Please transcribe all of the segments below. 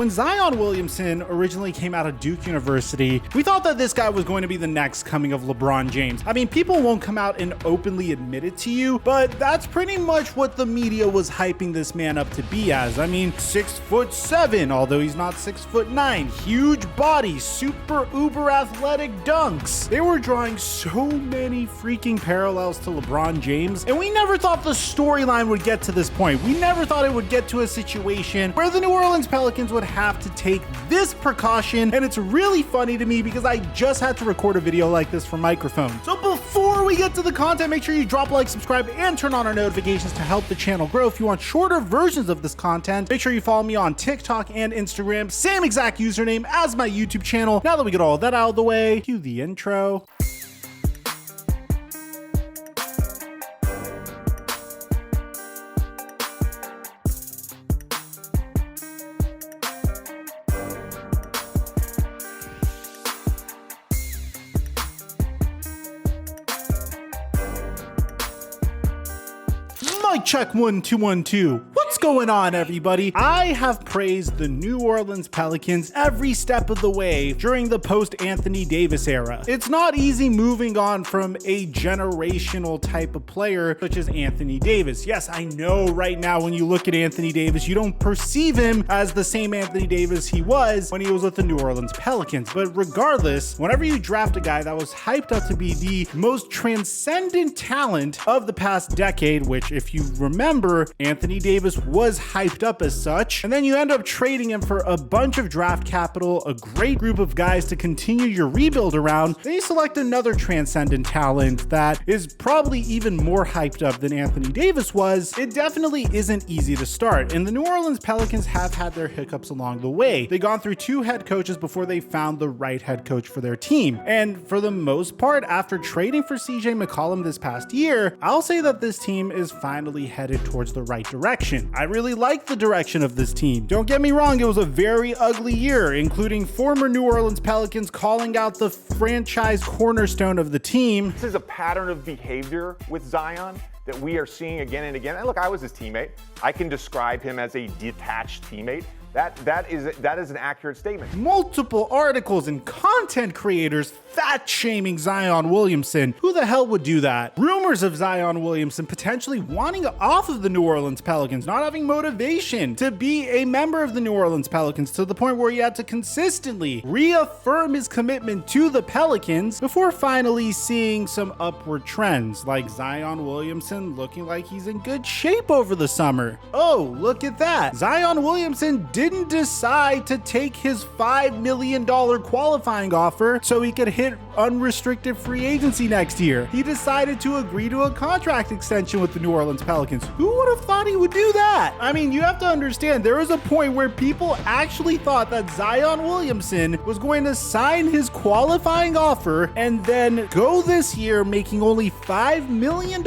when Zion Williamson originally came out of Duke University, we thought that this guy was going to be the next coming of LeBron James. I mean, people won't come out and openly admit it to you, but that's pretty much what the media was hyping this man up to be as. I mean, 6'7", although he's not 6'9", huge body, super uber athletic dunks. They were drawing so many freaking parallels to LeBron James, and we never thought the storyline would get to this point. We never thought it would get to a situation where the New Orleans Pelicans would have to take this precaution, and it's really funny to me because I just had to record a video like this for microphone. So before we get to the content, make sure you drop a like, subscribe, and turn on our notifications to help the channel grow. If you want shorter versions of this content, make sure you follow me on TikTok and Instagram, same exact username as my YouTube channel. Now that we get all that out of the way, cue the intro. Mic check 1 2 1 2. What's going on, everybody? I have praised the New Orleans Pelicans every step of the way during the post-Anthony Davis era. It's not easy moving on from a generational type of player such as Anthony Davis. Yes, I know right now when you look at Anthony Davis, you don't perceive him as the same Anthony Davis he was when he was with the New Orleans Pelicans. But regardless, whenever you draft a guy that was hyped up to be the most transcendent talent of the past decade, which if you remember, Anthony Davis was hyped up as such, and then you end up trading him for a bunch of draft capital, a great group of guys to continue your rebuild around, then you select another transcendent talent that is probably even more hyped up than Anthony Davis was. It definitely isn't easy to start, and the New Orleans Pelicans have had their hiccups along the way. They've gone through 2 head coaches before they found the right head coach for their team, and for the most part, after trading for CJ McCollum this past year, I'll say that this team is finally headed towards the right direction. I really like the direction of this team. Don't get me wrong, it was a very ugly year, including former New Orleans Pelicans calling out the franchise cornerstone of the team. This is a pattern of behavior with Zion that we are seeing again and again. And look, I was his teammate. I can describe him as a detached teammate. That is an accurate statement. Multiple articles and content creators fat shaming Zion Williamson. Who the hell would do that? Rumors of Zion Williamson potentially wanting off of the New Orleans Pelicans, not having motivation to be a member of the New Orleans Pelicans, to the point where he had to consistently reaffirm his commitment to the Pelicans before finally seeing some upward trends, like Zion Williamson looking like he's in good shape over the summer. Oh, look at that. Zion Williamson didn't decide to take his $5 million qualifying offer so he could hit unrestricted free agency next year. He decided to agree to a contract extension with the New Orleans Pelicans. Who would have thought he would do that? I mean, you have to understand, there was a point where people actually thought that Zion Williamson was going to sign his qualifying offer and then go this year making only $5 million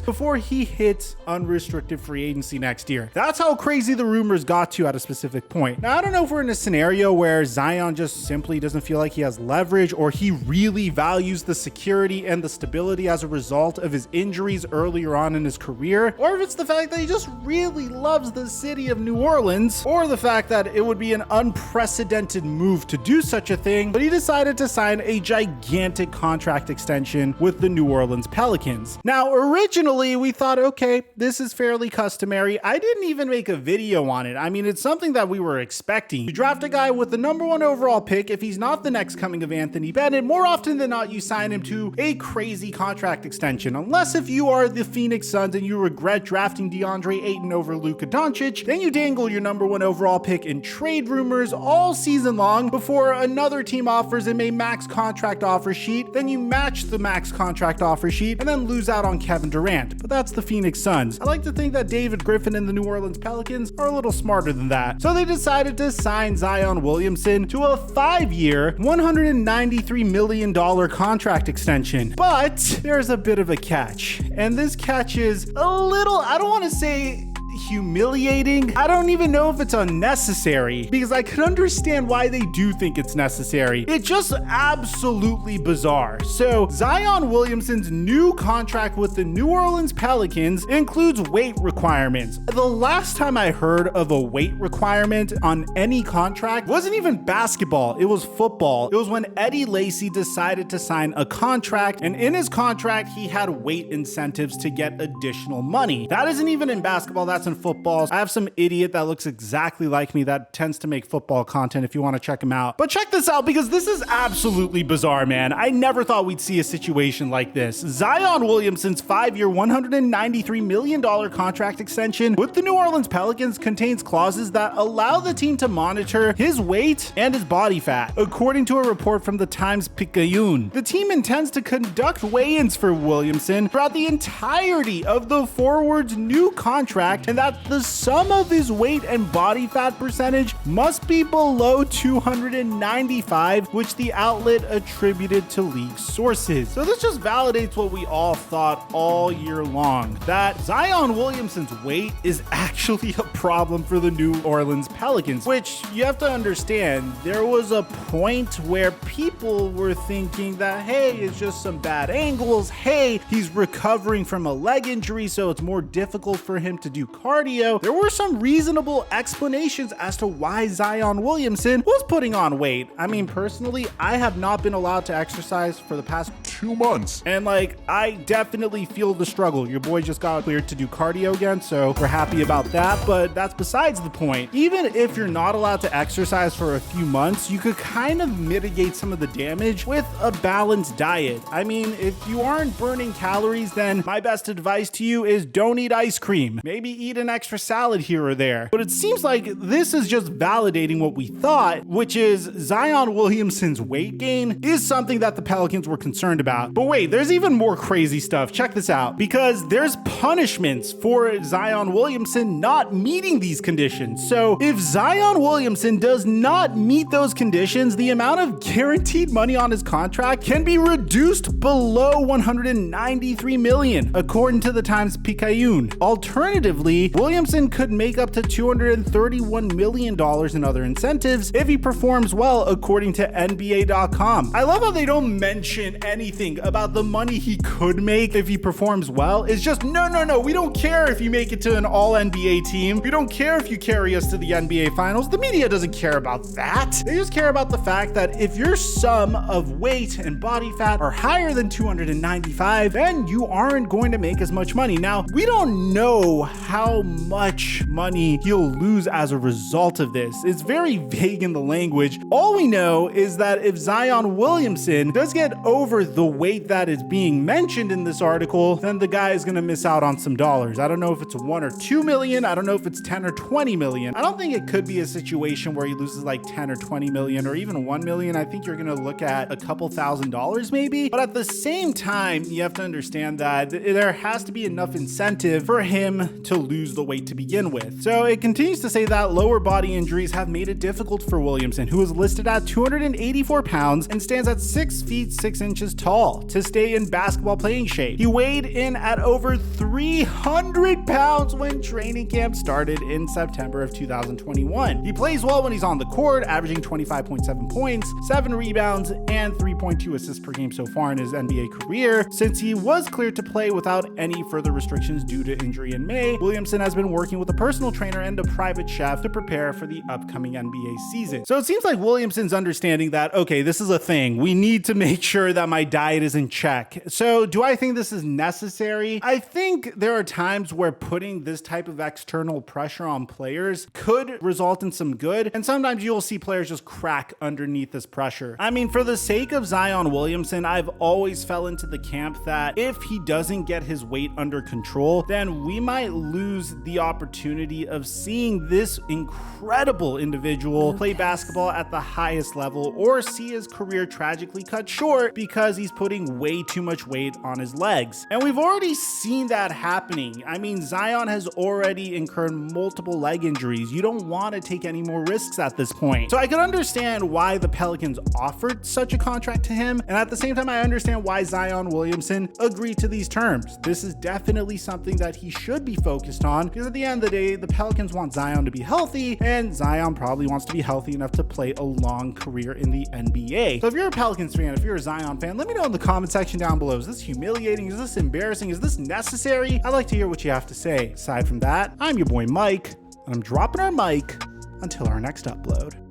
before he hits unrestricted free agency next year. That's how crazy the rumors got to at a specific point. Now, I don't know if we're in a scenario where Zion just simply doesn't feel like he has leverage, or he really values the security and the stability as a result of his injuries earlier on in his career, or if it's the fact that he just really loves the city of New Orleans, or the fact that it would be an unprecedented move to do such a thing, but he decided to sign a gigantic contract extension with the New Orleans Pelicans. Now, originally we thought, okay, this is fairly customary. I didn't even make a video on it. I mean, it's something that we were expecting. You draft a guy with the #1 overall pick. If he's not the next coming of Anthony Bennett, more often than not, you sign him to a crazy contract extension. Unless if you are the Phoenix Suns and you regret drafting DeAndre Ayton over Luka Doncic, then you dangle your #1 overall pick in trade rumors all season long before another team offers him a max contract offer sheet. Then you match the max contract offer sheet and then lose out on Kevin Durant. But that's the Phoenix Suns. I like to think that David Griffin and the New Orleans Pelicans are a little smarter than that. So they decided to sign Zion Williamson to a 5-year, $193 million contract extension. But there's a bit of a catch. And this catch is a little, I don't want to say humiliating. I don't even know if it's unnecessary, because I can understand why they do think it's necessary. It's just absolutely bizarre. So Zion Williamson's new contract with the New Orleans Pelicans includes weight requirements. The last time I heard of a weight requirement on any contract wasn't even basketball, it was football. It was when Eddie Lacy decided to sign a contract, and in his contract he had weight incentives to get additional money. That isn't even in basketball, that's in football. I have some idiot that looks exactly like me that tends to make football content if you want to check him out. But check this out, because this is absolutely bizarre, man. I never thought we'd see a situation like this. Zion Williamson's 5-year, $193 million contract extension with the New Orleans Pelicans contains clauses that allow the team to monitor his weight and his body fat. According to a report from the Times-Picayune, the team intends to conduct weigh-ins for Williamson throughout the entirety of the forward's new contract, and that the sum of his weight and body fat percentage must be below 295, which the outlet attributed to league sources. So this just validates what we all thought all year long, that Zion Williamson's weight is actually a problem for the New Orleans Pelicans, which you have to understand, there was a point where people were thinking that, hey, it's just some bad angles, hey, he's recovering from a leg injury, so it's more difficult for him to do cardio. There were some reasonable explanations as to why Zion Williamson was putting on weight. I mean, personally, I have not been allowed to exercise for the past 2 months, and like, I definitely feel the struggle. Your boy just got cleared to do cardio again, so we're happy about that, but that's besides the point. Even if you're not allowed to exercise for a few months, you could kind of mitigate some of the damage with a balanced diet. I mean, if you aren't burning calories, then my best advice to you is don't eat ice cream. Maybe eat an extra salad here or there. But it seems like this is just validating what we thought, which is Zion Williamson's weight gain is something that the Pelicans were concerned about. But wait, there's even more crazy stuff. Check this out, because there's punishments for Zion Williamson not meeting these conditions. So if Zion Williamson does not meet those conditions, the amount of guaranteed money on his contract can be reduced below $193 million, according to the Times-Picayune. Alternatively, Williamson could make up to $231 million in other incentives if he performs well, according to NBA.com. I love how they don't mention anything about the money he could make if he performs well. It's just, no, we don't care if you make it to an all-NBA team. We don't care if you carry us to the NBA Finals. The media doesn't care about that. They just care about the fact that if your sum of weight and body fat are higher than 295, then you aren't going to make as much money. Now, we don't know how much money he'll lose as a result of this. It's very vague in the language. All we know is that if Zion Williamson does get over the weight that is being mentioned in this article, then the guy is going to miss out on some dollars. I don't know if it's 1 or 2 million. I don't know if it's 10 or 20 million. I don't think it could be a situation where he loses like 10 or 20 million or even 1 million. I think you're going to look at a couple $1,000s maybe. But at the same time, you have to understand that there has to be enough incentive for him to lose the weight to begin with. So it continues to say that lower body injuries have made it difficult for Williamson, who is listed at 284 pounds and stands at 6 feet 6 inches tall, to stay in basketball playing shape. He weighed in at over 300 pounds when training camp started in September of 2021. He plays well when he's on the court, averaging 25.7 points, 7 rebounds, and 3.2 assists per game so far in his NBA career. Since he was cleared to play without any further restrictions due to injury in May, Williamson has been working with a personal trainer and a private chef to prepare for the upcoming NBA season. So it seems like Williamson's understanding that, okay, this is a thing. We need to make sure that my diet is in check. So do I think this is necessary? I think there are times where putting this type of external pressure on players could result in some good, and sometimes you'll see players just crack underneath this pressure. I mean, for the sake of Zion Williamson, I've always fell into the camp that if he doesn't get his weight under control, then we might lose the opportunity of seeing this incredible individual play basketball at the highest level, or see his career tragically cut short because he's putting way too much weight on his legs. And we've already seen that happening. I mean, Zion has already incurred multiple leg injuries. You don't want to take any more risks at this point. So I can understand why the Pelicans offered such a contract to him. And at the same time, I understand why Zion Williamson agreed to these terms. This is definitely something that he should be focused on, because at the end of the day, the Pelicans want Zion to be healthy, and Zion probably wants to be healthy enough to play a long career in the NBA. So if you're a Pelicans fan, if you're a Zion fan, let me know in the comment section down below. Is this humiliating? Is this embarrassing? Is this necessary? I'd like to hear what you have to say. Aside from that, I'm your boy Mike, and I'm dropping our mic until our next upload.